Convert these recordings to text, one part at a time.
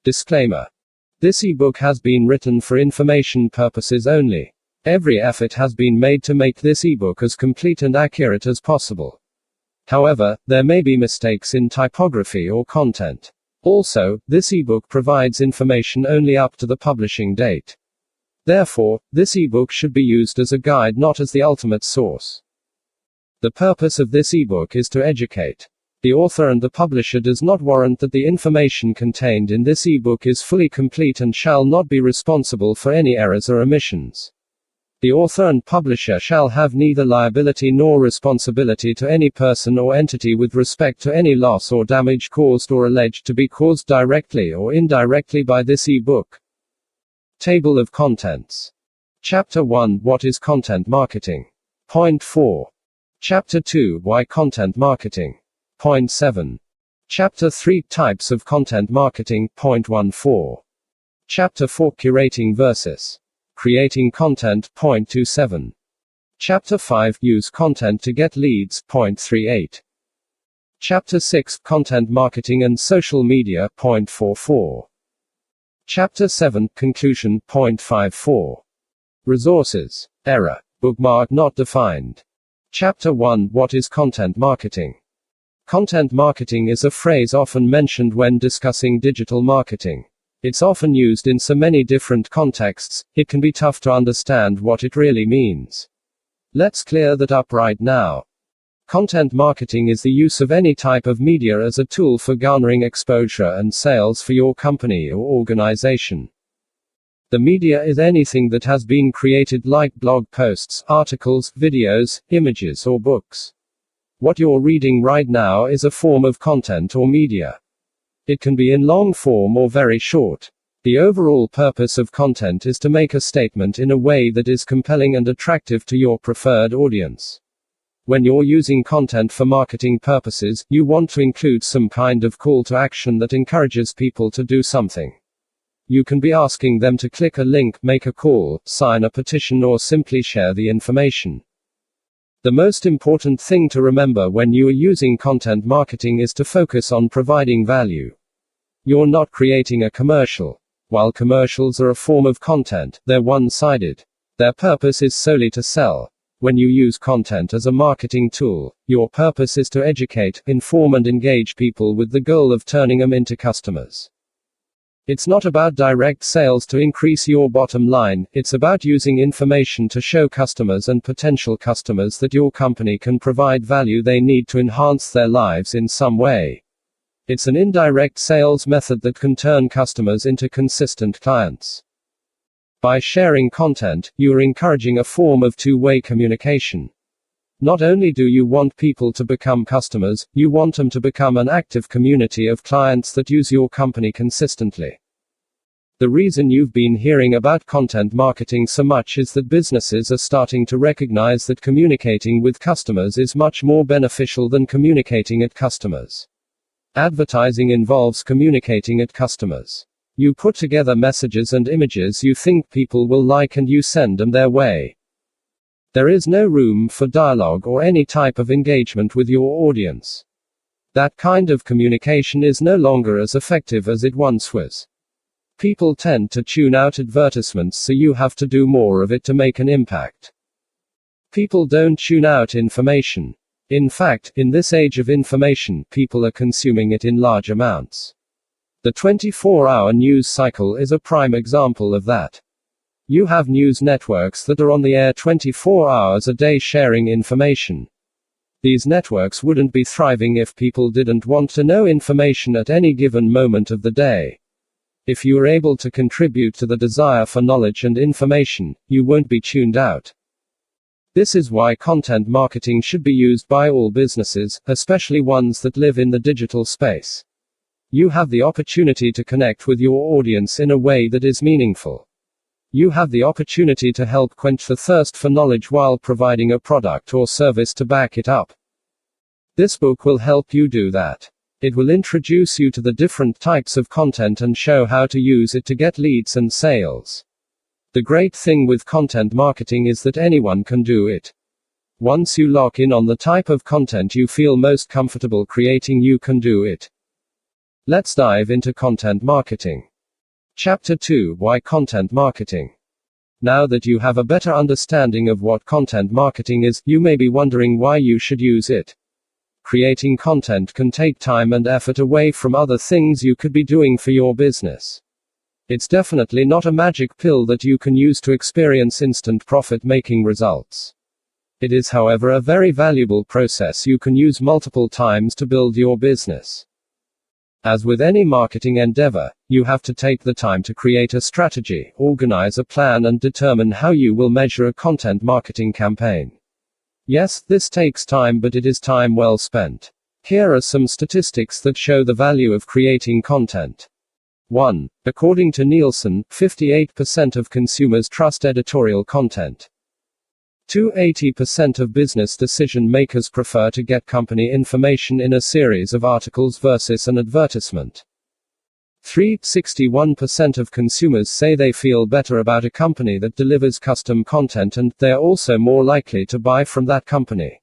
Disclaimer. This ebook has been written for information purposes only. Every effort has been made to make this ebook as complete and accurate as possible. However, there may be mistakes in typography or content. Also, this ebook provides information only up to the publishing date. Therefore, this ebook should be used as a guide, not as the ultimate source. The purpose of this ebook is to educate. The author and the publisher does not warrant that the information contained in this ebook is fully complete and shall not be responsible for any errors or omissions. The author and publisher shall have neither liability nor responsibility to any person or entity with respect to any loss or damage caused or alleged to be caused directly or indirectly by this ebook. Table of Contents. Chapter 1, What is Content Marketing? Point 4. Chapter 2, Why Content Marketing? Point 7. Chapter 3, Types of Content Marketing. Point 14. Chapter 4, Curating versus Creating Content. Point 27. Chapter 5, Use Content to Get Leads. Point 38. Chapter 6, Content Marketing and Social Media. Point 44. Chapter 7, Conclusion. Point 54. Resources. Error. Bookmark not defined. Chapter 1, What is Content Marketing? Content marketing is a phrase often mentioned when discussing digital marketing. It's often used in so many different contexts, it can be tough to understand what it really means. Let's clear that up right now. Content marketing is the use of any type of media as a tool for garnering exposure and sales for your company or organization. The media is anything that has been created, like blog posts, articles, videos, images, or books. What you're reading right now is a form of content or media. It can be in long form or very short. The overall purpose of content is to make a statement in a way that is compelling and attractive to your preferred audience. When you're using content for marketing purposes, you want to include some kind of call to action that encourages people to do something. You can be asking them to click a link, make a call, sign a petition, or simply share the information. The most important thing to remember when you are using content marketing is to focus on providing value. You're not creating a commercial. While commercials are a form of content, they're one-sided. Their purpose is solely to sell. When you use content as a marketing tool, your purpose is to educate, inform, and engage people with the goal of turning them into customers. It's not about direct sales to increase your bottom line, it's about using information to show customers and potential customers that your company can provide value they need to enhance their lives in some way. It's an indirect sales method that can turn customers into consistent clients. By sharing content, you are encouraging a form of two-way communication. Not only do you want people to become customers, you want them to become an active community of clients that use your company consistently. The reason you've been hearing about content marketing so much is that businesses are starting to recognize that communicating with customers is much more beneficial than communicating at customers. Advertising involves communicating at customers. You put together messages and images you think people will like and you send them their way. There is no room for dialogue or any type of engagement with your audience. That kind of communication is no longer as effective as it once was. People tend to tune out advertisements, so you have to do more of it to make an impact. People don't tune out information. In fact, in this age of information, people are consuming it in large amounts. The 24-hour news cycle is a prime example of that. You have news networks that are on the air 24 hours a day sharing information. These networks wouldn't be thriving if people didn't want to know information at any given moment of the day. If you are able to contribute to the desire for knowledge and information, you won't be tuned out. This is why content marketing should be used by all businesses, especially ones that live in the digital space. You have the opportunity to connect with your audience in a way that is meaningful. You have the opportunity to help quench the thirst for knowledge while providing a product or service to back it up. This book will help you do that. It will introduce you to the different types of content and show how to use it to get leads and sales. The great thing with content marketing is that anyone can do it. Once you lock in on the type of content you feel most comfortable creating, you can do it. Let's dive into content marketing. Chapter 2: Why Content Marketing. Now that you have a better understanding of what content marketing is, you may be wondering why you should use it. Creating content can take time and effort away from other things you could be doing for your business. It's definitely not a magic pill that you can use to experience instant profit-making results. It is, however, a very valuable process you can use multiple times to build your business. As with any marketing endeavor, you have to take the time to create a strategy, organize a plan, and determine how you will measure a content marketing campaign. Yes, this takes time, but it is time well spent. Here are some statistics that show the value of creating content. 1. According to Nielsen, 58% of consumers trust editorial content. 2. 80% of business decision makers prefer to get company information in a series of articles versus an advertisement. 3. 61% of consumers say they feel better about a company that delivers custom content, and they are also more likely to buy from that company.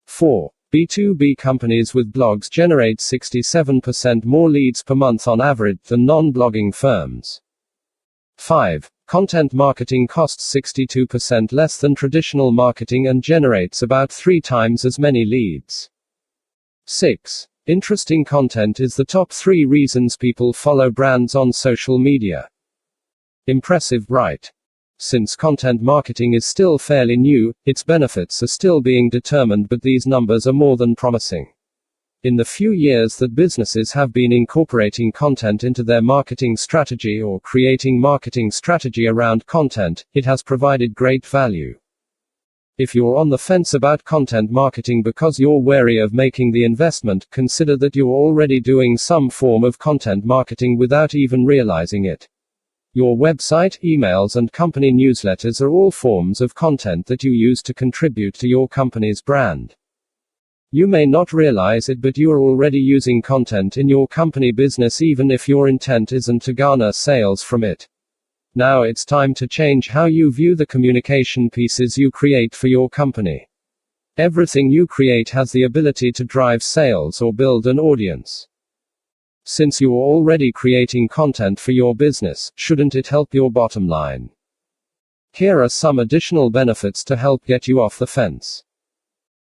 4. B2B companies with blogs generate 67% more leads per month on average than non-blogging firms. 5. Content marketing costs 62% less than traditional marketing and generates about 3 times as many leads. 6. Interesting content is the top 3 reasons people follow brands on social media. Impressive, right? Since content marketing is still fairly new, its benefits are still being determined, but these numbers are more than promising. In the few years that businesses have been incorporating content into their marketing strategy or creating marketing strategy around content, it has provided great value. If you're on the fence about content marketing because you're wary of making the investment, consider that you're already doing some form of content marketing without even realizing it. Your website, emails, and company newsletters are all forms of content that you use to contribute to your company's brand. You may not realize it, but you are already using content in your company business, even if your intent isn't to garner sales from it. Now it's time to change how you view the communication pieces you create for your company. Everything you create has the ability to drive sales or build an audience. Since you are already creating content for your business, shouldn't it help your bottom line? Here are some additional benefits to help get you off the fence.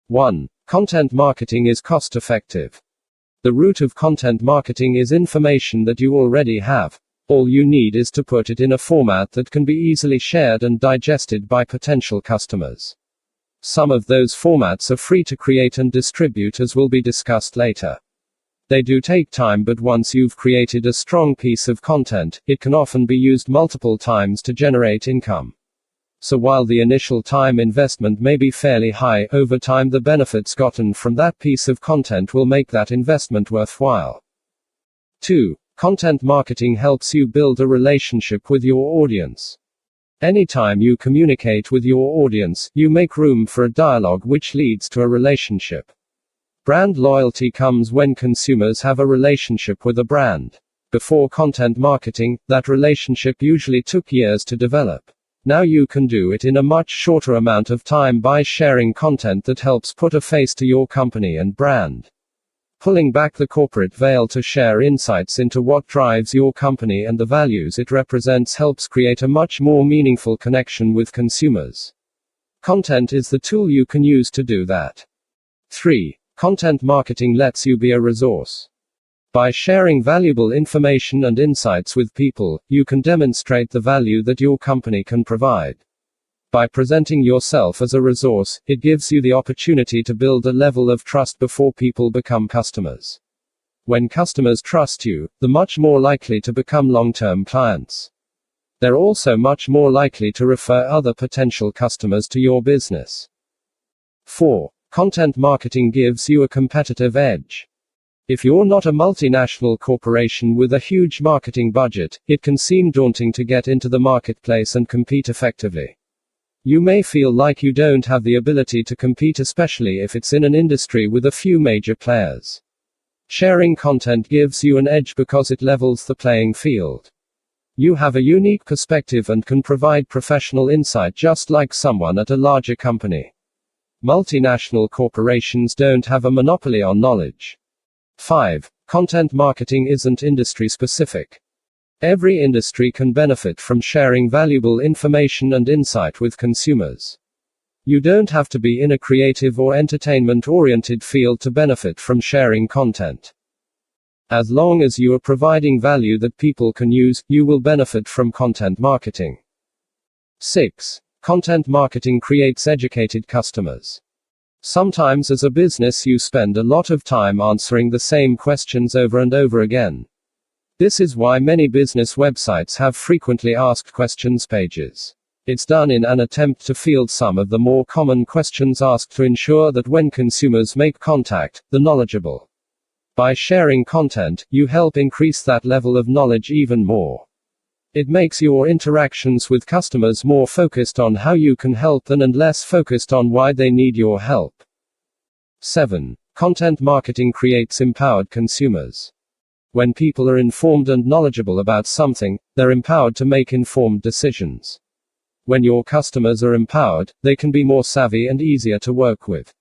1. Content marketing is cost effective. The root of content marketing is information that you already have. All you need is to put it in a format that can be easily shared and digested by potential customers. Some of those formats are free to create and distribute, as will be discussed later. They do take time, but once you've created a strong piece of content, it can often be used multiple times to generate income. So while the initial time investment may be fairly high, over time the benefits gotten from that piece of content will make that investment worthwhile. 2. Content marketing helps you build a relationship with your audience. Anytime you communicate with your audience, you make room for a dialogue which leads to a relationship. Brand loyalty comes when consumers have a relationship with a brand. Before content marketing, that relationship usually took years to develop. Now you can do it in a much shorter amount of time by sharing content that helps put a face to your company and brand. Pulling back the corporate veil to share insights into what drives your company and the values it represents helps create a much more meaningful connection with consumers. Content is the tool you can use to do that. 3. Content marketing lets you be a resource. By sharing valuable information and insights with people, you can demonstrate the value that your company can provide. By presenting yourself as a resource, it gives you the opportunity to build a level of trust before people become customers. When customers trust you, they're much more likely to become long-term clients. They're also much more likely to refer other potential customers to your business. 4. Content marketing gives you a competitive edge. If you're not a multinational corporation with a huge marketing budget, it can seem daunting to get into the marketplace and compete effectively. You may feel like you don't have the ability to compete, especially if it's in an industry with a few major players. Sharing content gives you an edge because it levels the playing field. You have a unique perspective and can provide professional insight just like someone at a larger company. Multinational corporations don't have a monopoly on knowledge. 5. Content marketing isn't industry specific. Every industry can benefit from sharing valuable information and insight with consumers. You don't have to be in a creative or entertainment-oriented field to benefit from sharing content. As long as you are providing value that people can use, you will benefit from content marketing. 6. Content marketing creates educated customers. Sometimes as a business you spend a lot of time answering the same questions over and over again. This is why many business websites have frequently asked questions pages. It's done in an attempt to field some of the more common questions asked to ensure that when consumers make contact, they're knowledgeable. By sharing content, you help increase that level of knowledge even more. It makes your interactions with customers more focused on how you can help them and less focused on why they need your help. 7. Content marketing creates empowered consumers. When people are informed and knowledgeable about something, they're empowered to make informed decisions. When your customers are empowered, they can be more savvy and easier to work with.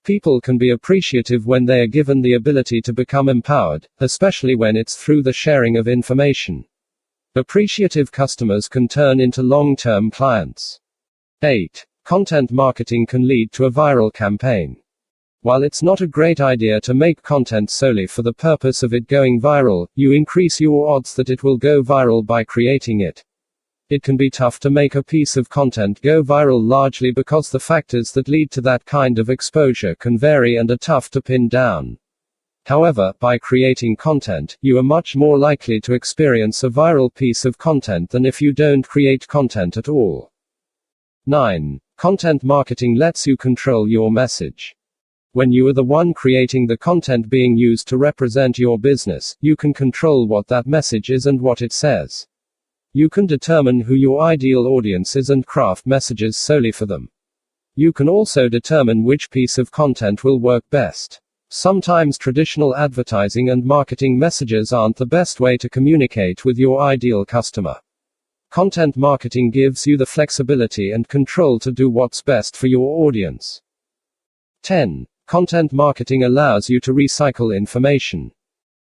People can be appreciative when they are given the ability to become empowered, especially when it's through the sharing of information. Appreciative customers can turn into long-term clients. 8. Content marketing can lead to a viral campaign. While it's not a great idea to make content solely for the purpose of it going viral, you increase your odds that it will go viral by creating it. It can be tough to make a piece of content go viral largely because the factors that lead to that kind of exposure can vary and are tough to pin down. However, by creating content, you are much more likely to experience a viral piece of content than if you don't create content at all. 9. Content marketing lets you control your message. When you are the one creating the content being used to represent your business, you can control what that message is and what it says. You can determine who your ideal audience is and craft messages solely for them. You can also determine which piece of content will work best. Sometimes traditional advertising and marketing messages aren't the best way to communicate with your ideal customer. Content marketing gives you the flexibility and control to do what's best for your audience. 10. Content marketing allows you to recycle information.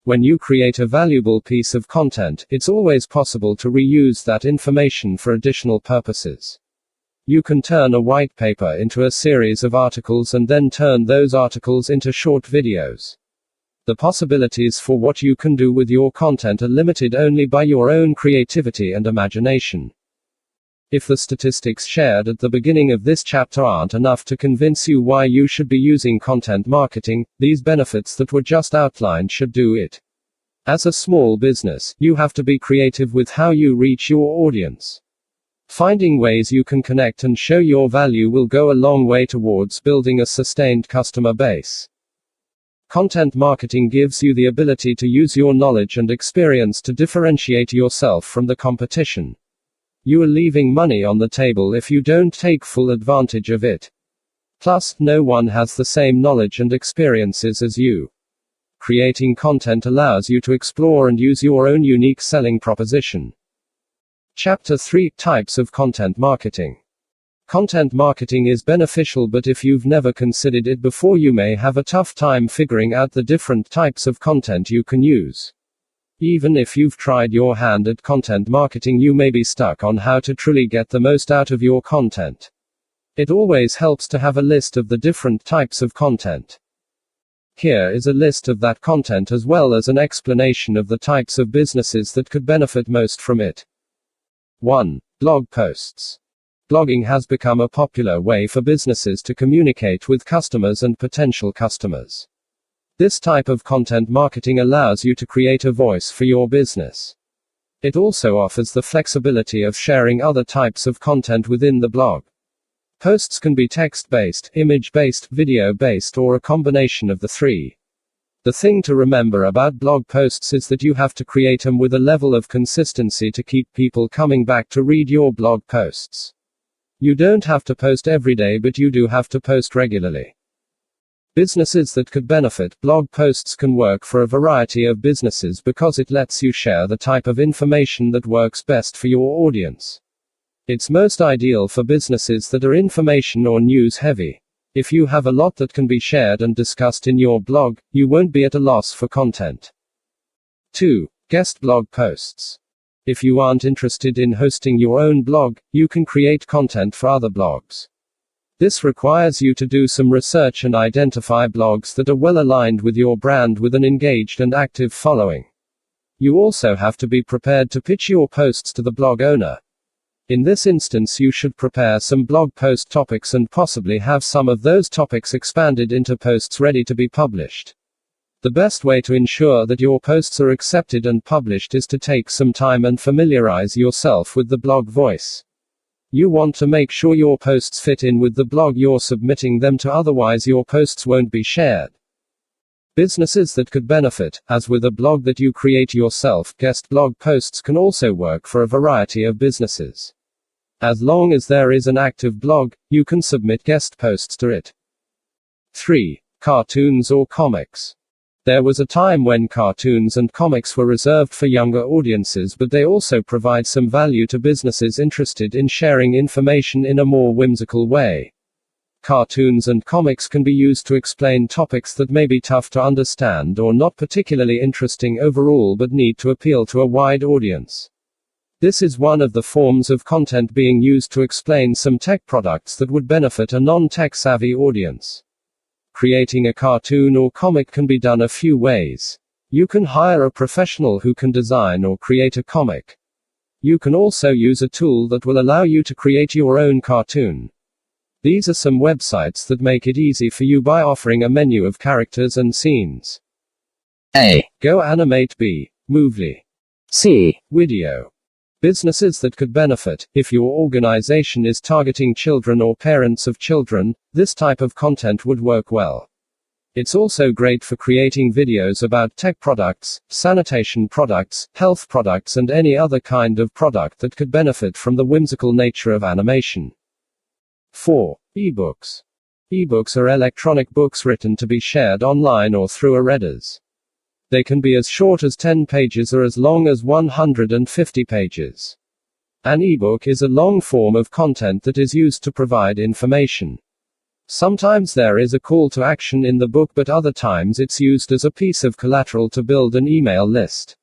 When you create a valuable piece of content, it's always possible to reuse that information for additional purposes. You can turn a white paper into a series of articles and then turn those articles into short videos. The possibilities for what you can do with your content are limited only by your own creativity and imagination. If the statistics shared at the beginning of this chapter aren't enough to convince you why you should be using content marketing, these benefits that were just outlined should do it. As a small business, you have to be creative with how you reach your audience. Finding ways you can connect and show your value will go a long way towards building a sustained customer base. Content marketing gives you the ability to use your knowledge and experience to differentiate yourself from the competition. You are leaving money on the table if you don't take full advantage of it. Plus, no one has the same knowledge and experiences as you. Creating content allows you to explore and use your own unique selling proposition. Chapter 3: Types of Content Marketing. Content marketing is beneficial, but if you've never considered it before, you may have a tough time figuring out the different types of content you can use. Even if you've tried your hand at content marketing, you may be stuck on how to truly get the most out of your content. It always helps to have a list of the different types of content. Here is a list of that content as well as an explanation of the types of businesses that could benefit most from it. 1. Blog posts. Blogging has become a popular way for businesses to communicate with customers and potential customers. This type of content marketing allows you to create a voice for your business. It also offers the flexibility of sharing other types of content within the blog. Posts can be text-based, image-based, video-based, or a combination of the three. The thing to remember about blog posts is that you have to create them with a level of consistency to keep people coming back to read your blog posts. You don't have to post every day, but you do have to post regularly. Businesses that could benefit. Blog posts can work for a variety of businesses because it lets you share the type of information that works best for your audience. It's most ideal for businesses that are information or news heavy. If you have a lot that can be shared and discussed in your blog, you won't be at a loss for content. 2. Guest blog posts. If you aren't interested in hosting your own blog, you can create content for other blogs. This requires you to do some research and identify blogs that are well aligned with your brand with an engaged and active following. You also have to be prepared to pitch your posts to the blog owner. In this instance, you should prepare some blog post topics and possibly have some of those topics expanded into posts ready to be published. The best way to ensure that your posts are accepted and published is to take some time and familiarize yourself with the blog voice. You want to make sure your posts fit in with the blog you're submitting them to, otherwise your posts won't be shared. Businesses that could benefit, as with a blog that you create yourself, guest blog posts can also work for a variety of businesses. As long as there is an active blog, you can submit guest posts to it. 3. Cartoons or comics. There was a time when cartoons and comics were reserved for younger audiences, but they also provide some value to businesses interested in sharing information in a more whimsical way. Cartoons and comics can be used to explain topics that may be tough to understand or not particularly interesting overall but need to appeal to a wide audience. This is one of the forms of content being used to explain some tech products that would benefit a non-tech savvy audience. Creating a cartoon or comic can be done a few ways. You can hire a professional who can design or create a comic. You can also use a tool that will allow you to create your own cartoon. These are some websites that make it easy for you by offering a menu of characters and scenes. A. Go Animate. B. Movely. C. Video. Businesses that could benefit. If your organization is targeting children or parents of children, this type of content would work well. It's also great for creating videos about tech products, sanitation products, health products, and any other kind of product that could benefit from the whimsical nature of animation. 4. Ebooks. Ebooks are electronic books written to be shared online or through e-readers. They can be as short as 10 pages or as long as 150 pages. An ebook is a long form of content that is used to provide information. Sometimes there is a call to action in the book, but other times it's used as a piece of collateral to build an email list.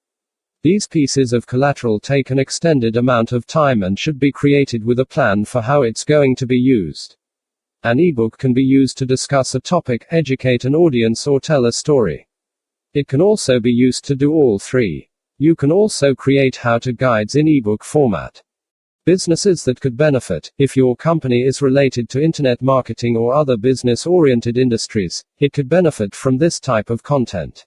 These pieces of collateral take an extended amount of time and should be created with a plan for how it's going to be used. An ebook can be used to discuss a topic, educate an audience, or tell a story. It can also be used to do all three. You can also create how-to guides in ebook format. Businesses that could benefit. If your company is related to internet marketing or other business-oriented industries, it could benefit from this type of content.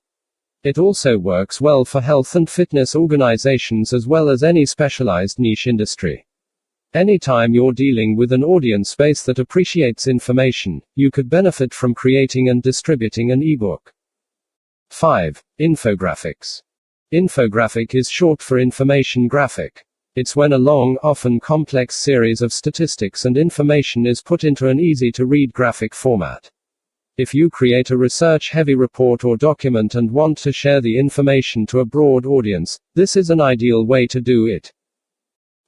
It also works well for health and fitness organizations as well as any specialized niche industry. Anytime you're dealing with an audience base that appreciates information, you could benefit from creating and distributing an ebook. 5. Infographics. Infographic is short for information graphic. It's when a long, often complex series of statistics and information is put into an easy-to-read graphic format. If you create a research-heavy report or document and want to share the information to a broad audience, this is an ideal way to do it.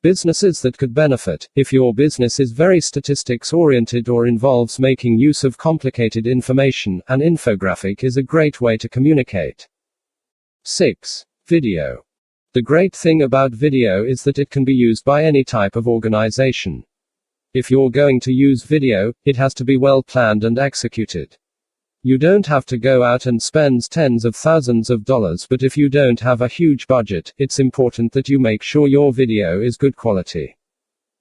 Businesses that could benefit. If your business is very statistics-oriented or involves making use of complicated information, an infographic is a great way to communicate. 6. Video. The great thing about video is that it can be used by any type of organization. If you're going to use video, it has to be well planned and executed. You don't have to go out and spend tens of thousands of dollars, but if you don't have a huge budget, it's important that you make sure your video is good quality.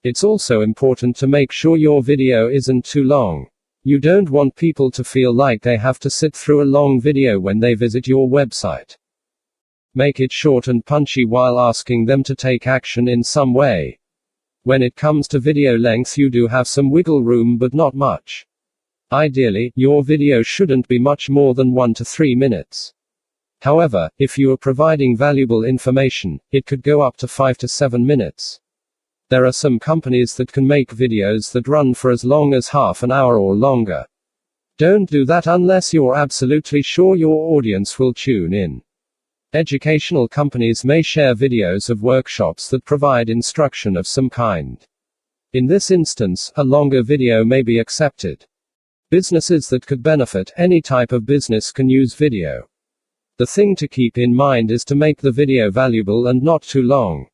It's also important to make sure your video isn't too long. You don't want people to feel like they have to sit through a long video when they visit your website. Make it short and punchy while asking them to take action in some way. When it comes to video length, you do have some wiggle room, but not much. Ideally, your video shouldn't be much more than 1 to 3 minutes. However, if you are providing valuable information, it could go up to 5 to 7 minutes. There are some companies that can make videos that run for as long as half an hour or longer. Don't do that unless you're absolutely sure your audience will tune in. Educational companies may share videos of workshops that provide instruction of some kind. In this instance, a longer video may be accepted. Businesses that could benefit. Any type of business can use video. The thing to keep in mind is to make the video valuable and not too long.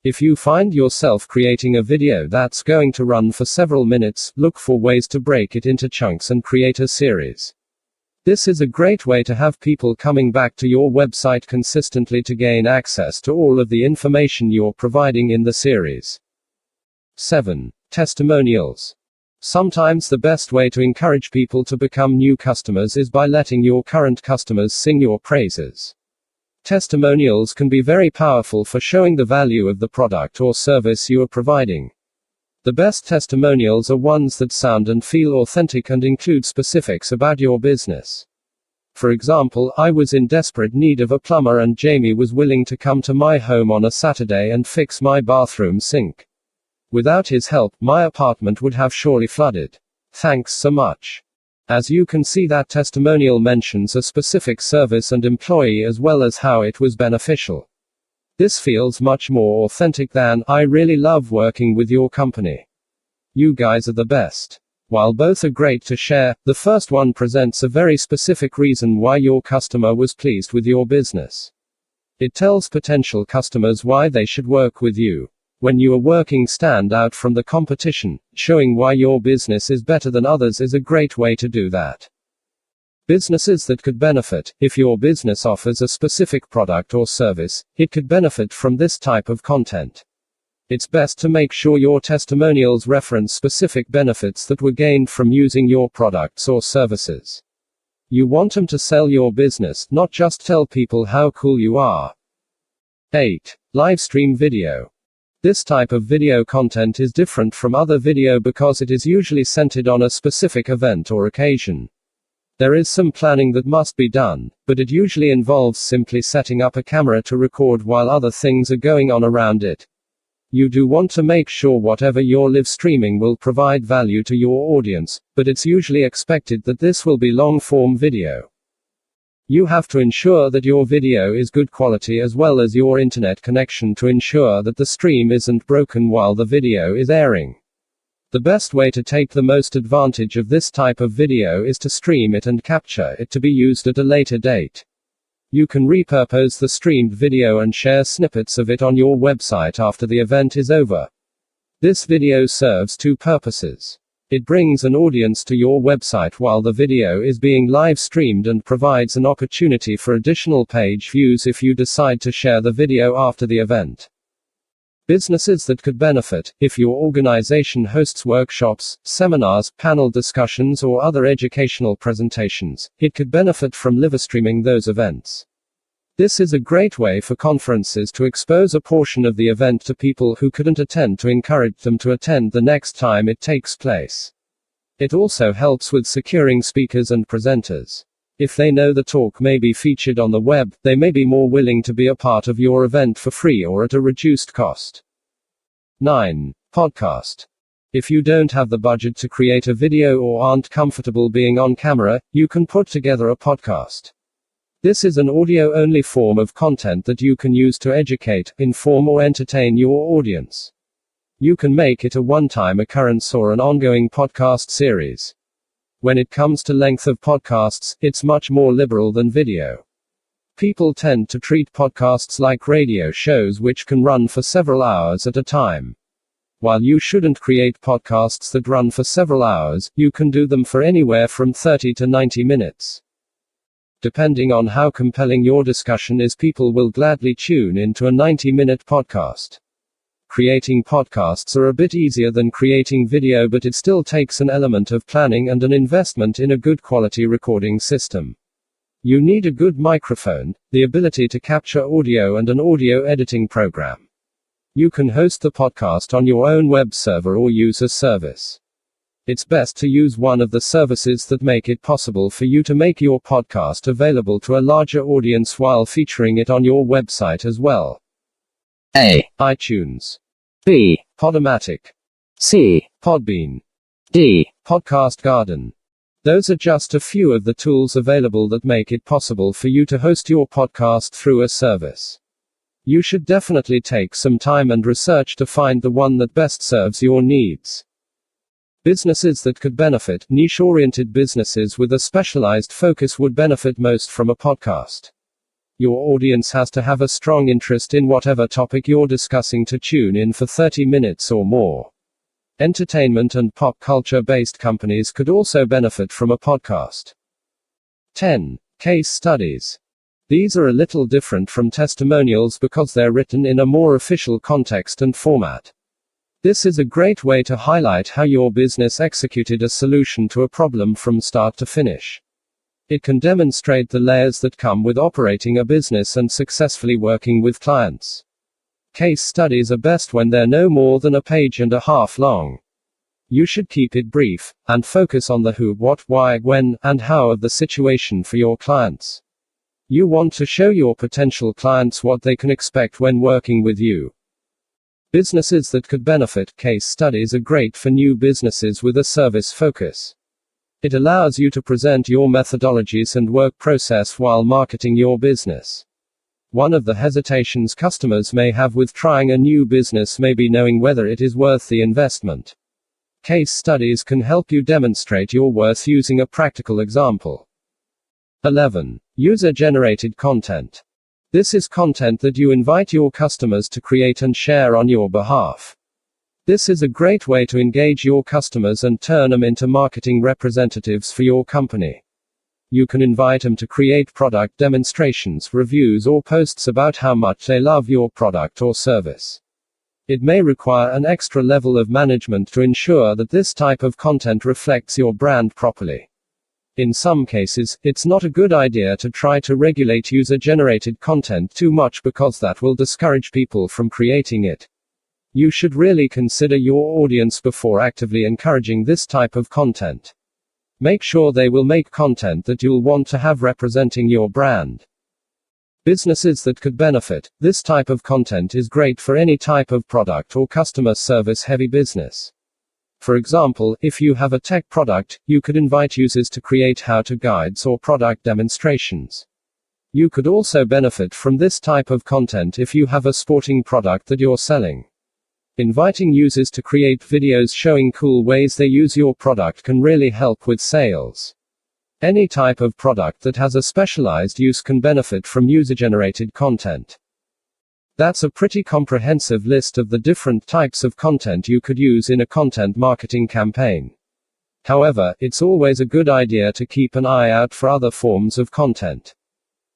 If you find yourself creating a video that's going to run for several minutes, look for ways to break it into chunks and create a series. This is a great way to have people coming back to your website consistently to gain access to all of the information you're providing in the series. 7. Testimonials. Sometimes the best way to encourage people to become new customers is by letting your current customers sing your praises. Testimonials can be very powerful for showing the value of the product or service you are providing. The best testimonials are ones that sound and feel authentic and include specifics about your business. For example, I was in desperate need of a plumber and Jamie was willing to come to my home on a Saturday and fix my bathroom sink. Without his help, my apartment would have surely flooded. Thanks so much. As you can see, that testimonial mentions a specific service and employee as well as how it was beneficial. This feels much more authentic than, "I really love working with your company. You guys are the best." While both are great to share, the first one presents a very specific reason why your customer was pleased with your business. It tells potential customers why they should work with you. When you are working stand out from the competition, showing why your business is better than others is a great way to do that. Businesses that could benefit. If your business offers a specific product or service, it could benefit from this type of content. It's best to make sure your testimonials reference specific benefits that were gained from using your products or services. You want them to sell your business, not just tell people how cool you are. 8. Livestream video. This type of video content is different from other video because it is usually centered on a specific event or occasion. There is some planning that must be done, but it usually involves simply setting up a camera to record while other things are going on around it. You do want to make sure whatever you're live streaming will provide value to your audience, but it's usually expected that this will be long-form video. You have to ensure that your video is good quality as well as your internet connection to ensure that the stream isn't broken while the video is airing. The best way to take the most advantage of this type of video is to stream it and capture it to be used at a later date. You can repurpose the streamed video and share snippets of it on your website after the event is over. This video serves two purposes. It brings an audience to your website while the video is being live streamed and provides an opportunity for additional page views if you decide to share the video after the event. Businesses that could benefit. If your organization hosts workshops, seminars, panel discussions, or other educational presentations, it could benefit from live streaming those events. This is a great way for conferences to expose a portion of the event to people who couldn't attend to encourage them to attend the next time it takes place. It also helps with securing speakers and presenters. If they know the talk may be featured on the web, they may be more willing to be a part of your event for free or at a reduced cost. 9. Podcast. If you don't have the budget to create a video or aren't comfortable being on camera, you can put together a podcast. This is an audio-only form of content that you can use to educate, inform, or entertain your audience. You can make it a one-time occurrence or an ongoing podcast series. When it comes to length of podcasts, it's much more liberal than video. People tend to treat podcasts like radio shows which can run for several hours at a time. While you shouldn't create podcasts that run for several hours, you can do them for anywhere from 30 to 90 minutes. Depending on how compelling your discussion is, people will gladly tune into a 90-minute podcast. Creating podcasts are a bit easier than creating video, but it still takes an element of planning and an investment in a good quality recording system. You need a good microphone, the ability to capture audio, and an audio editing program. You can host the podcast on your own web server or use a service. It's best to use one of the services that make it possible for you to make your podcast available to a larger audience while featuring it on your website as well. A. iTunes. B. Podomatic. C. Podbean. D. Podcast Garden. Those are just a few of the tools available that make it possible for you to host your podcast through a service. You should definitely take some time and research to find the one that best serves your needs. Businesses that could benefit. Niche-oriented businesses with a specialized focus would benefit most from a podcast. Your audience has to have a strong interest in whatever topic you're discussing to tune in for 30 minutes or more. Entertainment and pop culture based companies could also benefit from a podcast. 10. Case studies. These are a little different from testimonials because they're written in a more official context and format. This is a great way to highlight how your business executed a solution to a problem from start to finish. It can demonstrate the layers that come with operating a business and successfully working with clients. Case studies are best when they're no more than a page and a half long. You should keep it brief, and focus on the who, what, why, when, and how of the situation for your clients. You want to show your potential clients what they can expect when working with you. Businesses that could benefit. Case studies are great for new businesses with a service focus. It allows you to present your methodologies and work process while marketing your business. One of the hesitations customers may have with trying a new business may be knowing whether it is worth the investment. Case studies can help you demonstrate your worth using a practical example. 11. User-generated content. This is content that you invite your customers to create and share on your behalf. This is a great way to engage your customers and turn them into marketing representatives for your company. You can invite them to create product demonstrations, reviews, or posts about how much they love your product or service. It may require an extra level of management to ensure that this type of content reflects your brand properly. In some cases, it's not a good idea to try to regulate user-generated content too much because that will discourage people from creating it. You should really consider your audience before actively encouraging this type of content. Make sure they will make content that you'll want to have representing your brand. Businesses that could benefit. This type of content is great for any type of product or customer service heavy business. For example, if you have a tech product, you could invite users to create how-to guides or product demonstrations. You could also benefit from this type of content if you have a sporting product that you're selling. Inviting users to create videos showing cool ways they use your product can really help with sales. Any type of product that has a specialized use can benefit from user-generated content. That's a pretty comprehensive list of the different types of content you could use in a content marketing campaign. However, it's always a good idea to keep an eye out for other forms of content.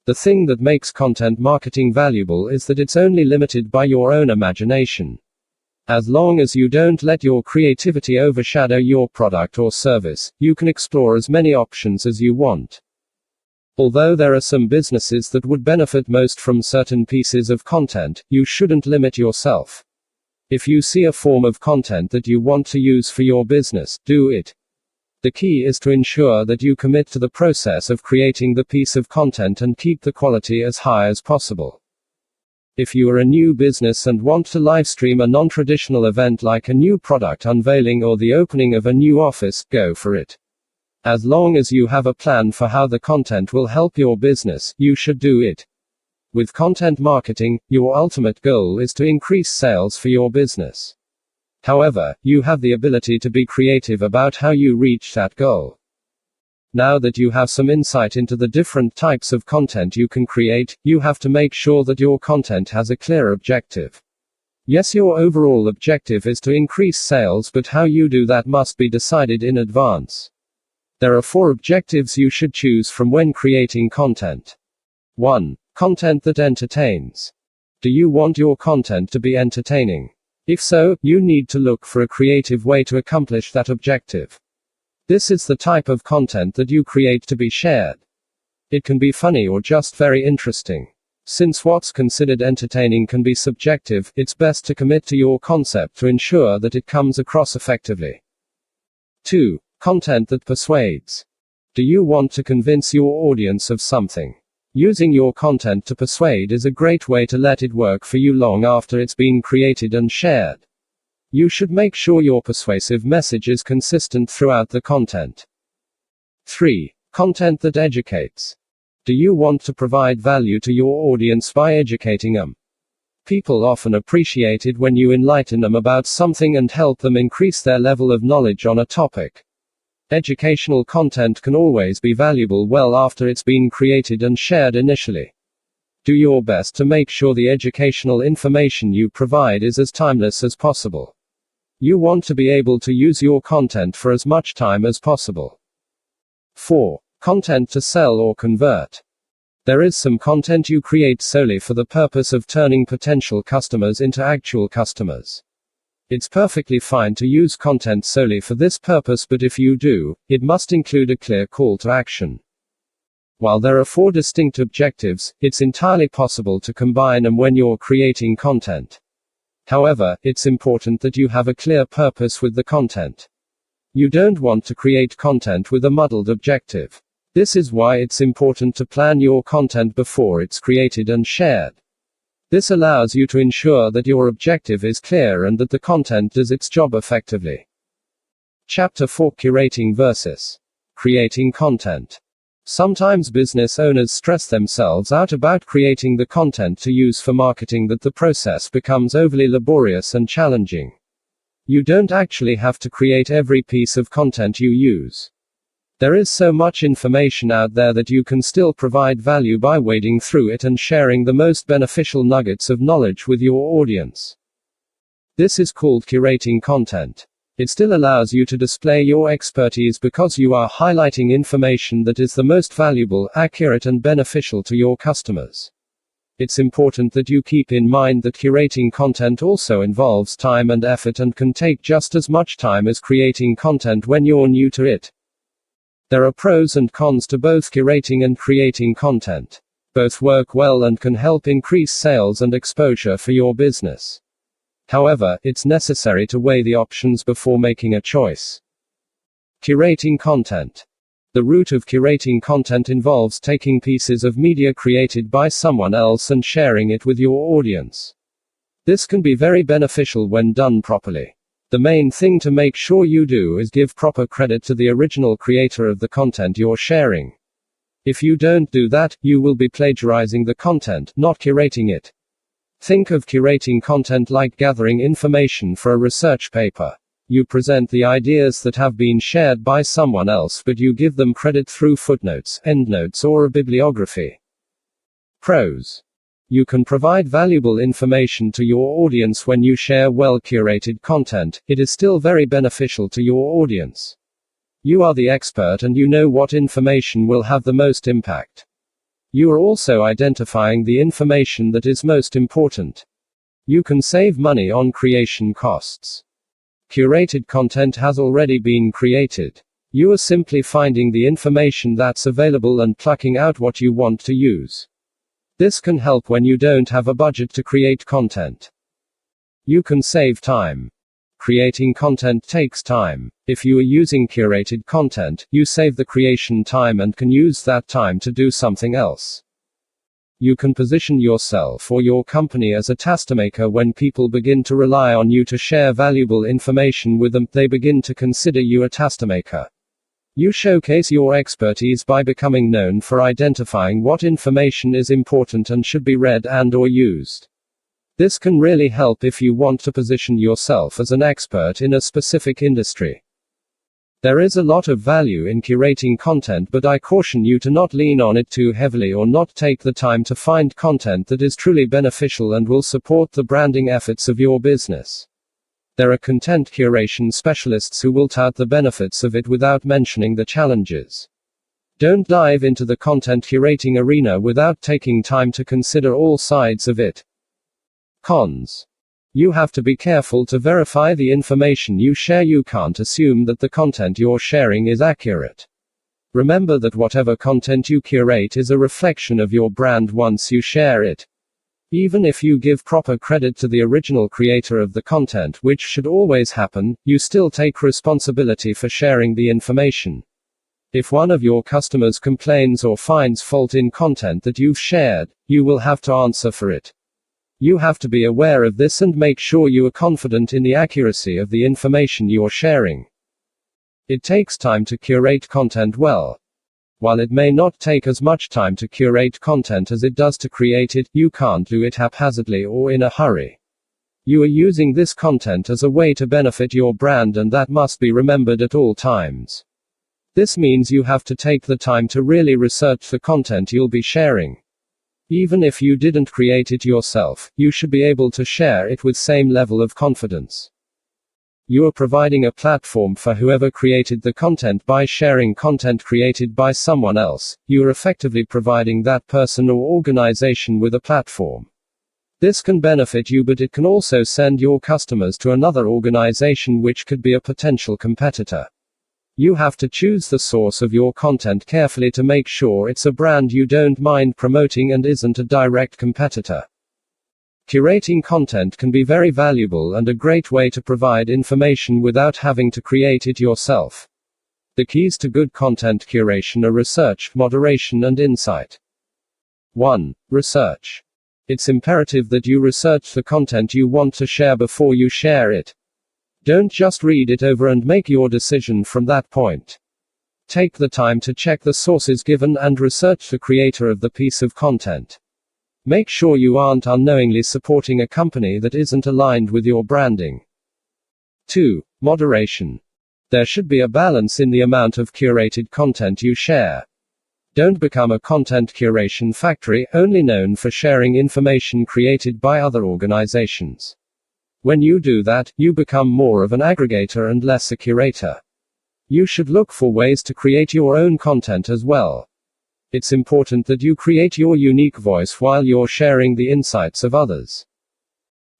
The thing that makes content marketing valuable is that it's only limited by your own imagination. As long as you don't let your creativity overshadow your product or service, you can explore as many options as you want. Although there are some businesses that would benefit most from certain pieces of content, you shouldn't limit yourself. If you see a form of content that you want to use for your business, do it. The key is to ensure that you commit to the process of creating the piece of content and keep the quality as high as possible. If you are a new business and want to livestream a non-traditional event like a new product unveiling or the opening of a new office, go for it. As long as you have a plan for how the content will help your business, you should do it. With content marketing, your ultimate goal is to increase sales for your business. However, you have the ability to be creative about how you reach that goal. Now that you have some insight into the different types of content you can create, you have to make sure that your content has a clear objective. Yes, your overall objective is to increase sales, but how you do that must be decided in advance. There are 4 objectives you should choose from when creating content. 1. Content that entertains. Do you want your content to be entertaining? If so, you need to look for a creative way to accomplish that objective. This is the type of content that you create to be shared. It can be funny or just very interesting. Since what's considered entertaining can be subjective, it's best to commit to your concept to ensure that it comes across effectively. 2. Content that persuades. Do you want to convince your audience of something? Using your content to persuade is a great way to let it work for you long after it's been created and shared. You should make sure your persuasive message is consistent throughout the content. 3. Content that educates. Do you want to provide value to your audience by educating them? People often appreciate it when you enlighten them about something and help them increase their level of knowledge on a topic. Educational content can always be valuable well after it's been created and shared initially. Do your best to make sure the educational information you provide is as timeless as possible. You want to be able to use your content for as much time as possible. 4. Content to sell or convert. There is some content you create solely for the purpose of turning potential customers into actual customers. It's perfectly fine to use content solely for this purpose, but if you do, it must include a clear call to action. While there are 4 distinct objectives, it's entirely possible to combine them when you're creating content. However, it's important that you have a clear purpose with the content. You don't want to create content with a muddled objective. This is why it's important to plan your content before it's created and shared. This allows you to ensure that your objective is clear and that the content does its job effectively. Chapter 4: Curating versus creating content. Sometimes business owners stress themselves out about creating the content to use for marketing that the process becomes overly laborious and challenging. You don't actually have to create every piece of content you use. There is so much information out there that you can still provide value by wading through it and sharing the most beneficial nuggets of knowledge with your audience. This is called curating content. It still allows you to display your expertise because you are highlighting information that is the most valuable, accurate, and beneficial to your customers. It's important that you keep in mind that curating content also involves time and effort and can take just as much time as creating content when you're new to it. There are pros and cons to both curating and creating content. Both work well and can help increase sales and exposure for your business. However, it's necessary to weigh the options before making a choice. Curating content. The root of curating content involves taking pieces of media created by someone else and sharing it with your audience. This can be very beneficial when done properly. The main thing to make sure you do is give proper credit to the original creator of the content you're sharing. If you don't do that, you will be plagiarizing the content, not curating it. Think of curating content like gathering information for a research paper. You present the ideas that have been shared by someone else, but you give them credit through footnotes, endnotes, or a bibliography. Pros. You can provide valuable information to your audience when you share well-curated content. It is still very beneficial to your audience. You are the expert and you know what information will have the most impact. You are also identifying the information that is most important. You can save money on creation costs. Curated content has already been created. You are simply finding the information that's available and plucking out what you want to use. This can help when you don't have a budget to create content. You can save time. Creating content takes time. If you are using curated content, you save the creation time and can use that time to do something else. You can position yourself or your company as a tastemakers. When people begin to rely on you to share valuable information with them, they begin to consider you a tastemakers. You showcase your expertise by becoming known for identifying what information is important and should be read and/or used. This can really help if you want to position yourself as an expert in a specific industry. There is a lot of value in curating content, but I caution you to not lean on it too heavily or not take the time to find content that is truly beneficial and will support the branding efforts of your business. There are content curation specialists who will tout the benefits of it without mentioning the challenges. Don't dive into the content curating arena without taking time to consider all sides of it. Cons. You have to be careful to verify the information you share. You can't assume that the content you're sharing is accurate. Remember that whatever content you curate is a reflection of your brand once you share it. Even if you give proper credit to the original creator of the content, which should always happen, you still take responsibility for sharing the information. If one of your customers complains or finds fault in content that you've shared, you will have to answer for it. You have to be aware of this and make sure you are confident in the accuracy of the information you're sharing. It takes time to curate content well. While it may not take as much time to curate content as it does to create it, you can't do it haphazardly or in a hurry. You are using this content as a way to benefit your brand, and that must be remembered at all times. This means you have to take the time to really research the content you'll be sharing. Even if you didn't create it yourself, you should be able to share it with same level of confidence. You are providing a platform for whoever created the content by sharing content created by someone else. You are effectively providing that person or organization with a platform. This can benefit you, but it can also send your customers to another organization which could be a potential competitor. You have to choose the source of your content carefully to make sure it's a brand you don't mind promoting and isn't a direct competitor. Curating content can be very valuable and a great way to provide information without having to create it yourself. The keys to good content curation are research, moderation, and insight. 1. Research. It's imperative that you research the content you want to share before you share it. Don't just read it over and make your decision from that point. Take the time to check the sources given and research the creator of the piece of content. Make sure you aren't unknowingly supporting a company that isn't aligned with your branding. 2. Moderation. There should be a balance in the amount of curated content you share. Don't become a content curation factory, only known for sharing information created by other organizations. When you do that, you become more of an aggregator and less a curator. You should look for ways to create your own content as well. It's important that you create your unique voice while you're sharing the insights of others.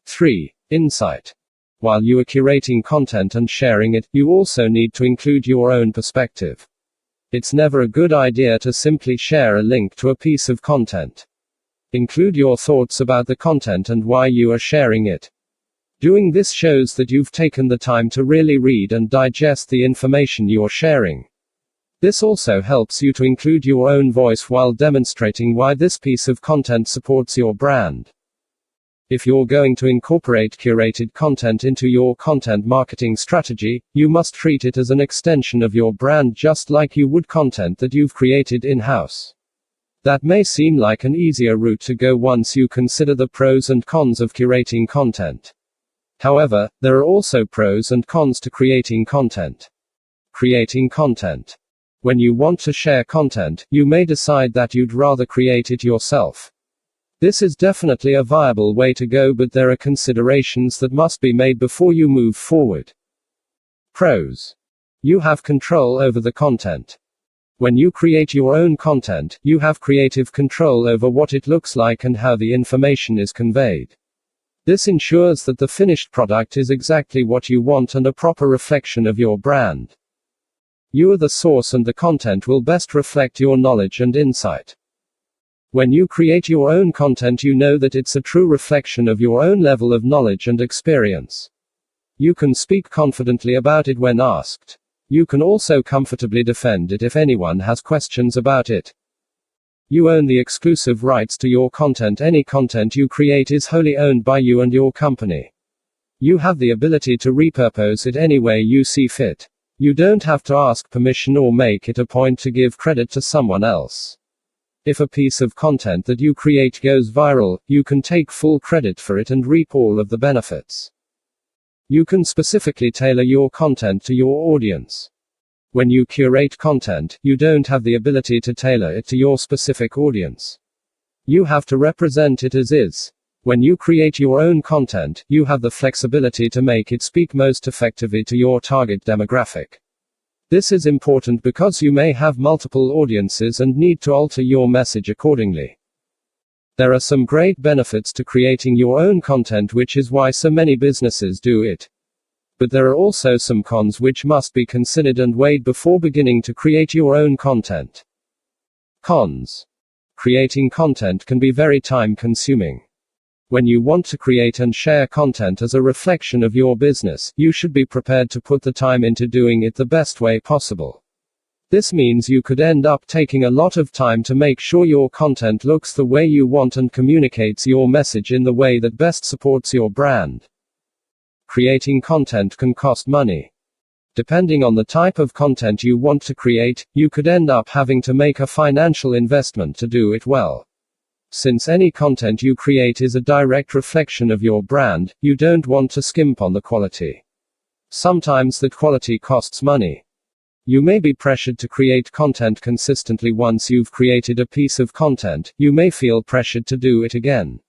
3. Insight. While you are curating content and sharing it, you also need to include your own perspective. It's never a good idea to simply share a link to a piece of content. Include your thoughts about the content and why you are sharing it. Doing this shows that you've taken the time to really read and digest the information you're sharing. This also helps you to include your own voice while demonstrating why this piece of content supports your brand. If you're going to incorporate curated content into your content marketing strategy, you must treat it as an extension of your brand just like you would content that you've created in-house. That may seem like an easier route to go once you consider the pros and cons of curating content. However, there are also pros and cons to creating content. Creating content. When you want to share content, you may decide that you'd rather create it yourself. This is definitely a viable way to go, but there are considerations that must be made before you move forward. Pros. You have control over the content. When you create your own content, you have creative control over what it looks like and how the information is conveyed. This ensures that the finished product is exactly what you want and a proper reflection of your brand. You are the source and the content will best reflect your knowledge and insight. When you create your own content, you know that it's a true reflection of your own level of knowledge and experience. You can speak confidently about it when asked. You can also comfortably defend it if anyone has questions about it. You own the exclusive rights to your content. Any content you create is wholly owned by you and your company. You have the ability to repurpose it any way you see fit. You don't have to ask permission or make it a point to give credit to someone else. If a piece of content that you create goes viral, you can take full credit for it and reap all of the benefits. You can specifically tailor your content to your audience. When you curate content, you don't have the ability to tailor it to your specific audience. You have to represent it as is. When you create your own content, you have the flexibility to make it speak most effectively to your target demographic. This is important because you may have multiple audiences and need to alter your message accordingly. There are some great benefits to creating your own content, which is why so many businesses do it. But there are also some cons which must be considered and weighed before beginning to create your own content. Cons. Creating content can be very time-consuming. When you want to create and share content as a reflection of your business, you should be prepared to put the time into doing it the best way possible. This means you could end up taking a lot of time to make sure your content looks the way you want and communicates your message in the way that best supports your brand. Creating content can cost money. Depending on the type of content you want to create, you could end up having to make a financial investment to do it well. Since any content you create is a direct reflection of your brand, you don't want to skimp on the quality. Sometimes that quality costs money. You may be pressured to create content consistently. Once you've created a piece of content, you may feel pressured to do it again.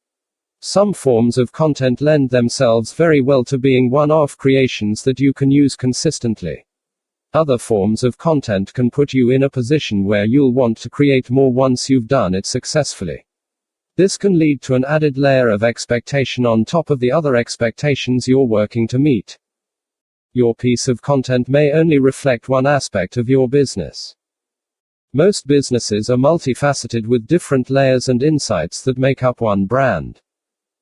Some forms of content lend themselves very well to being one-off creations that you can use consistently. Other forms of content can put you in a position where you'll want to create more once you've done it successfully. This can lead to an added layer of expectation on top of the other expectations you're working to meet. Your piece of content may only reflect one aspect of your business. Most businesses are multifaceted with different layers and insights that make up one brand.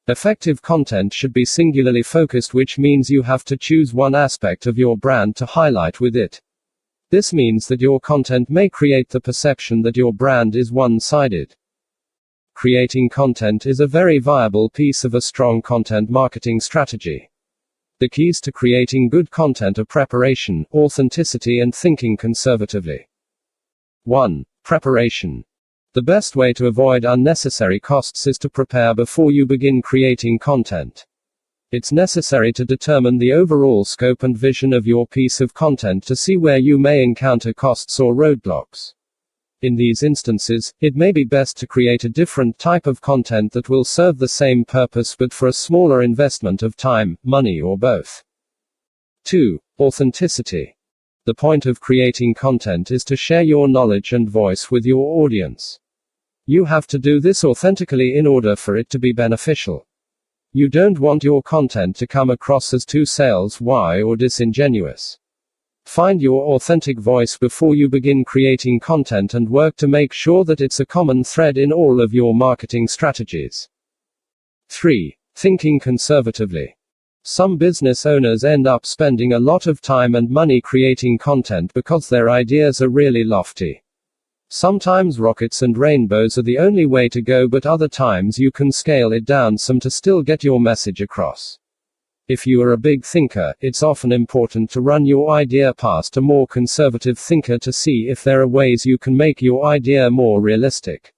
Effective content should be singularly focused, which means you have to choose one aspect of your brand to highlight with it. This means that your content may create the perception that your brand is one-sided. Creating content is a very viable piece of a strong content marketing strategy. The keys to creating good content are preparation, authenticity, and thinking conservatively. 1. Preparation. The best way to avoid unnecessary costs is to prepare before you begin creating content. It's necessary to determine the overall scope and vision of your piece of content to see where you may encounter costs or roadblocks. In these instances, it may be best to create a different type of content that will serve the same purpose but for a smaller investment of time, money, or both. 2. Authenticity. The point of creating content is to share your knowledge and voice with your audience. You have to do this authentically in order for it to be beneficial. You don't want your content to come across as too sales-y or disingenuous. Find your authentic voice before you begin creating content and work to make sure that it's a common thread in all of your marketing strategies. 3. Thinking conservatively. Some business owners end up spending a lot of time and money creating content because their ideas are really lofty. Sometimes rockets and rainbows are the only way to go, but other times you can scale it down some to still get your message across. If you are a big thinker, it's often important to run your idea past a more conservative thinker to see if there are ways you can make your idea more realistic.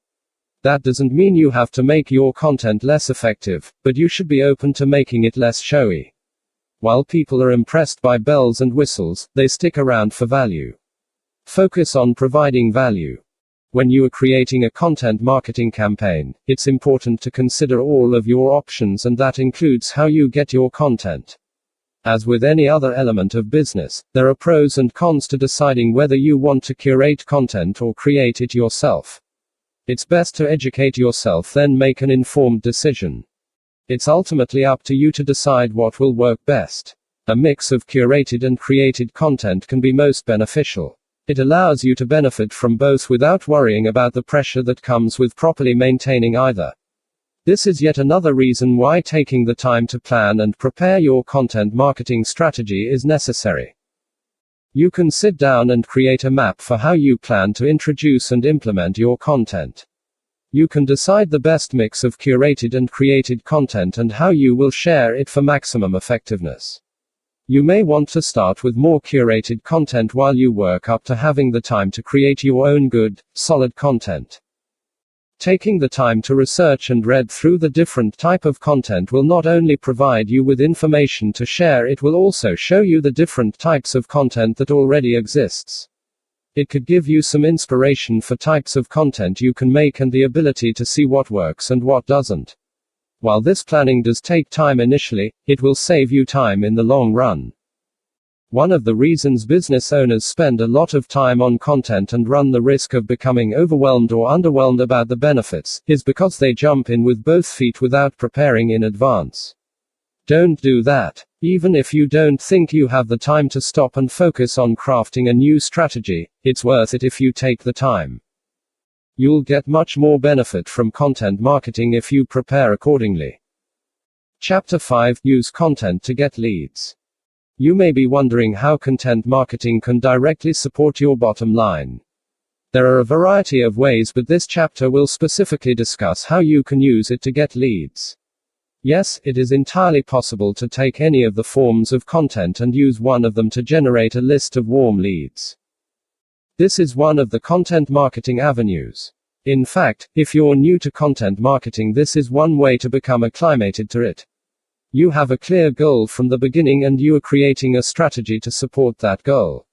That doesn't mean you have to make your content less effective, but you should be open to making it less showy. While people are impressed by bells and whistles, they stick around for value. Focus on providing value. When you are creating a content marketing campaign, it's important to consider all of your options, and that includes how you get your content. As with any other element of business, there are pros and cons to deciding whether you want to curate content or create it yourself. It's best to educate yourself, then make an informed decision. It's ultimately up to you to decide what will work best. A mix of curated and created content can be most beneficial. It allows you to benefit from both without worrying about the pressure that comes with properly maintaining either. This is yet another reason why taking the time to plan and prepare your content marketing strategy is necessary. You can sit down and create a map for how you plan to introduce and implement your content. You can decide the best mix of curated and created content and how you will share it for maximum effectiveness. You may want to start with more curated content while you work up to having the time to create your own good, solid content. Taking the time to research and read through the different type of content will not only provide you with information to share, it will also show you the different types of content that already exists. It could give you some inspiration for types of content you can make and the ability to see what works and what doesn't. While this planning does take time initially, it will save you time in the long run. One of the reasons business owners spend a lot of time on content and run the risk of becoming overwhelmed or underwhelmed about the benefits is because they jump in with both feet without preparing in advance. Don't do that. Even if you don't think you have the time to stop and focus on crafting a new strategy, it's worth it if you take the time. You'll get much more benefit from content marketing if you prepare accordingly. Chapter 5: Use content to get leads. You may be wondering how content marketing can directly support your bottom line. There are a variety of ways, but this chapter will specifically discuss how you can use it to get leads. Yes, it is entirely possible to take any of the forms of content and use one of them to generate a list of warm leads. This is one of the content marketing avenues. In fact, if you're new to content marketing, this is one way to become acclimated to it. You have a clear goal from the beginning and you are creating a strategy to support that goal.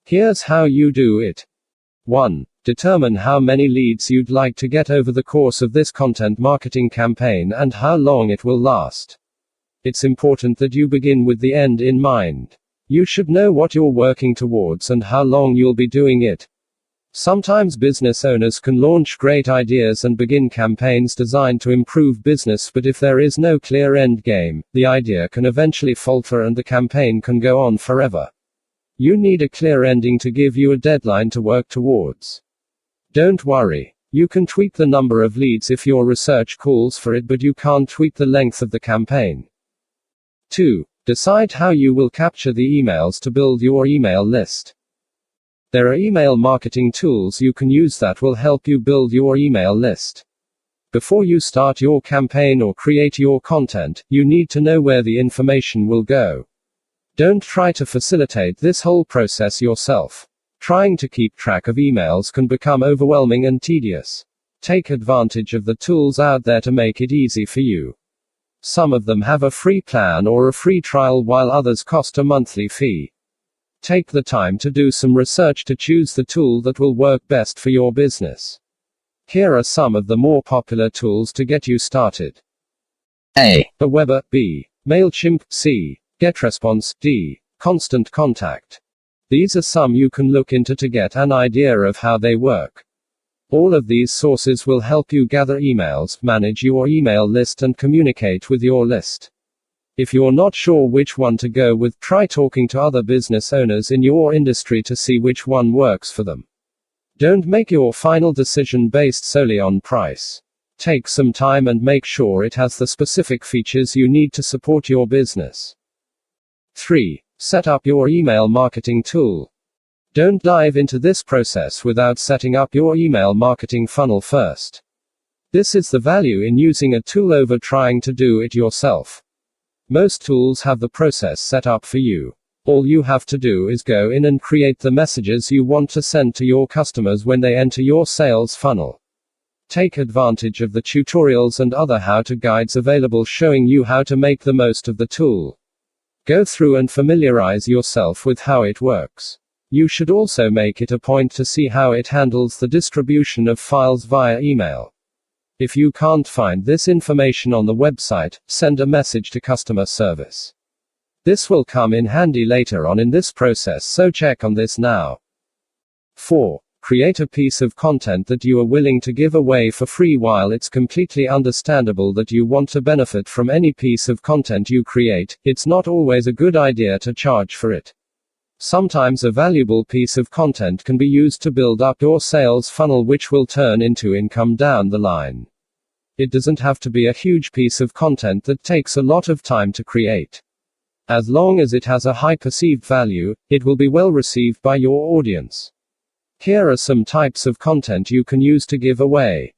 Here's how you do it. 1. Determine how many leads you'd like to get over the course of this content marketing campaign and how long it will last. It's important that you begin with the end in mind. You should know what you're working towards and how long you'll be doing it. Sometimes business owners can launch great ideas and begin campaigns designed to improve business, but if there is no clear end game, the idea can eventually falter and the campaign can go on forever. You need a clear ending to give you a deadline to work towards. Don't worry. You can tweak the number of leads if your research calls for it, but you can't tweak the length of the campaign. 2. Decide how you will capture the emails to build your email list. There are email marketing tools you can use that will help you build your email list. Before you start your campaign or create your content, you need to know where the information will go. Don't try to facilitate this whole process yourself. Trying to keep track of emails can become overwhelming and tedious. Take advantage of the tools out there to make it easy for you. Some of them have a free plan or a free trial, while others cost a monthly fee. Take the time to do some research to choose the tool that will work best for your business. Here are some of the more popular tools to get you started. A. Aweber, B. MailChimp, C. GetResponse, D. Constant Contact. These are some you can look into to get an idea of how they work. All of these sources will help you gather emails, manage your email list, and communicate with your list. If you're not sure which one to go with, try talking to other business owners in your industry to see which one works for them. Don't make your final decision based solely on price. Take some time and make sure it has the specific features you need to support your business. 3. Set up your email marketing tool. Don't dive into this process without setting up your email marketing funnel first. This is the value in using a tool over trying to do it yourself. Most tools have the process set up for you. All you have to do is go in and create the messages you want to send to your customers when they enter your sales funnel. Take advantage of the tutorials and other how-to guides available showing you how to make the most of the tool. Go through and familiarize yourself with how it works. You should also make it a point to see how it handles the distribution of files via email. If you can't find this information on the website, send a message to customer service. This will come in handy later on in this process, so check on this now. 4. Create a piece of content that you are willing to give away for free. While it's completely understandable that you want to benefit from any piece of content you create, it's not always a good idea to charge for it. Sometimes a valuable piece of content can be used to build up your sales funnel, which will turn into income down the line. It doesn't have to be a huge piece of content that takes a lot of time to create. As long as it has a high perceived value, it will be well received by your audience. Here are some types of content you can use to give away.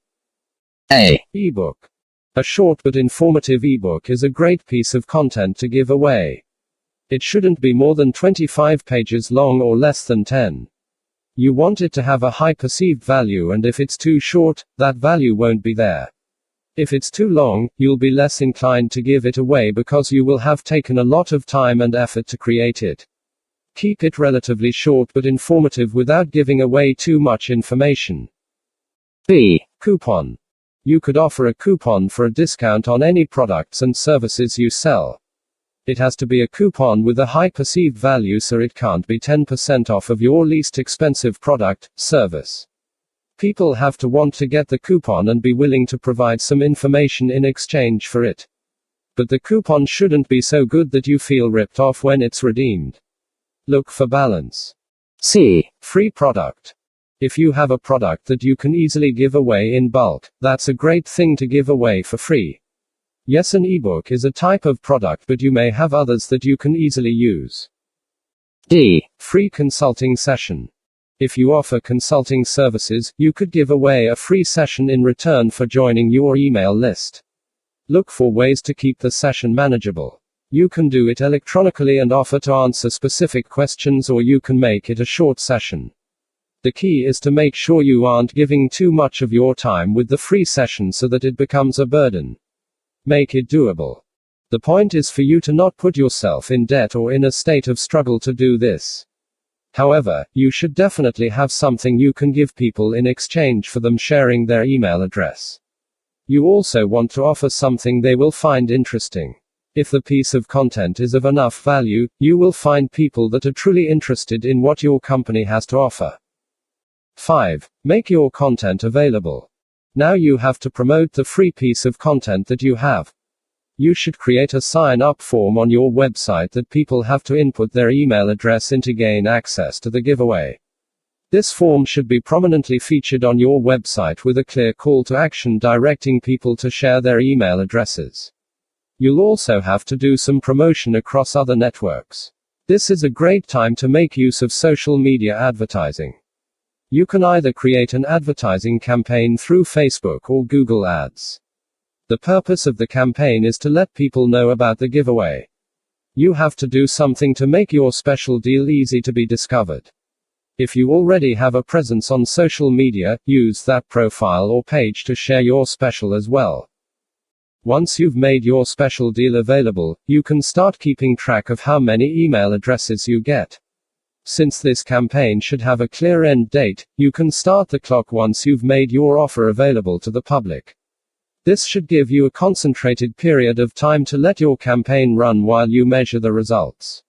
A. Ebook. A short but informative ebook is a great piece of content to give away. It shouldn't be more than 25 pages long or less than 10. You want it to have a high perceived value, and if it's too short, that value won't be there. If it's too long, you'll be less inclined to give it away because you will have taken a lot of time and effort to create it. Keep it relatively short but informative without giving away too much information. B. Coupon. You could offer a coupon for a discount on any products and services you sell. It has to be a coupon with a high perceived value, so it can't be 10% off of your least expensive product, service. People have to want to get the coupon and be willing to provide some information in exchange for it. But the coupon shouldn't be so good that you feel ripped off when it's redeemed. Look for balance. C. Free product. If you have a product that you can easily give away in bulk, that's a great thing to give away for free. Yes, an ebook is a type of product, but you may have others that you can easily use. D. Free consulting session. If you offer consulting services, you could give away a free session in return for joining your email list. Look for ways to keep the session manageable. You can do it electronically and offer to answer specific questions, or you can make it a short session. The key is to make sure you aren't giving too much of your time with the free session so that it becomes a burden. Make it doable. The point is for you to not put yourself in debt or in a state of struggle to do this. However, you should definitely have something you can give people in exchange for them sharing their email address. You also want to offer something they will find interesting. If the piece of content is of enough value, you will find people that are truly interested in what your company has to offer. 5. Make your content available. Now you have to promote the free piece of content that you have. You should create a sign-up form on your website that people have to input their email address in to gain access to the giveaway. This form should be prominently featured on your website with a clear call to action directing people to share their email addresses. You'll also have to do some promotion across other networks. This is a great time to make use of social media advertising. You can either create an advertising campaign through Facebook or Google Ads. The purpose of the campaign is to let people know about the giveaway. You have to do something to make your special deal easy to be discovered. If you already have a presence on social media, use that profile or page to share your special as well. Once you've made your special deal available, you can start keeping track of how many email addresses you get. Since this campaign should have a clear end date, you can start the clock once you've made your offer available to the public. This should give you a concentrated period of time to let your campaign run while you measure the results.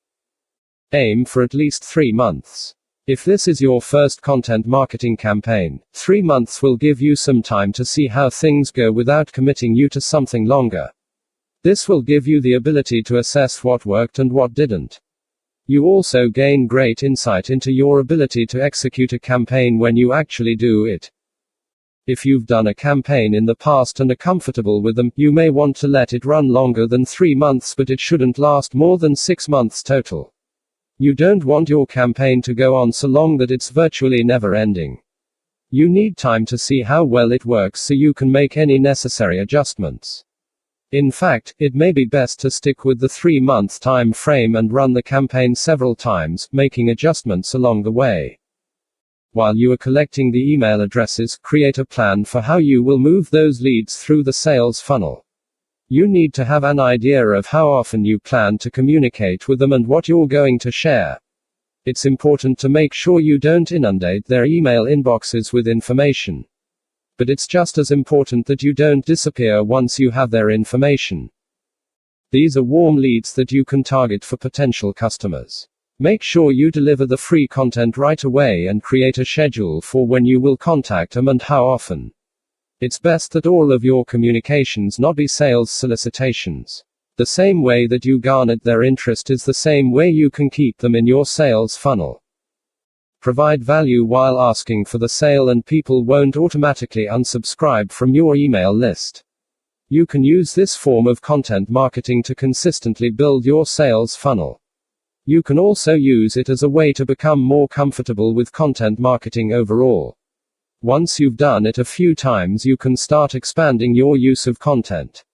Aim for at least 3 months. If this is your first content marketing campaign, 3 months will give you some time to see how things go without committing you to something longer. This will give you the ability to assess what worked and what didn't. You also gain great insight into your ability to execute a campaign when you actually do it. If you've done a campaign in the past and are comfortable with them, you may want to let it run longer than 3 months, but it shouldn't last more than 6 months total. You don't want your campaign to go on so long that it's virtually never ending. You need time to see how well it works so you can make any necessary adjustments. In fact, it may be best to stick with the 3-month time frame and run the campaign several times, making adjustments along the way. While you are collecting the email addresses, create a plan for how you will move those leads through the sales funnel. You need to have an idea of how often you plan to communicate with them and what you're going to share. It's important to make sure you don't inundate their email inboxes with information. But it's just as important that you don't disappear once you have their information. These are warm leads that you can target for potential customers. Make sure you deliver the free content right away and create a schedule for when you will contact them and how often. It's best that all of your communications not be sales solicitations. The same way that you garnered their interest is the same way you can keep them in your sales funnel. Provide value while asking for the sale and people won't automatically unsubscribe from your email list. You can use this form of content marketing to consistently build your sales funnel. You can also use it as a way to become more comfortable with content marketing overall. Once you've done it a few times, you can start expanding your use of content.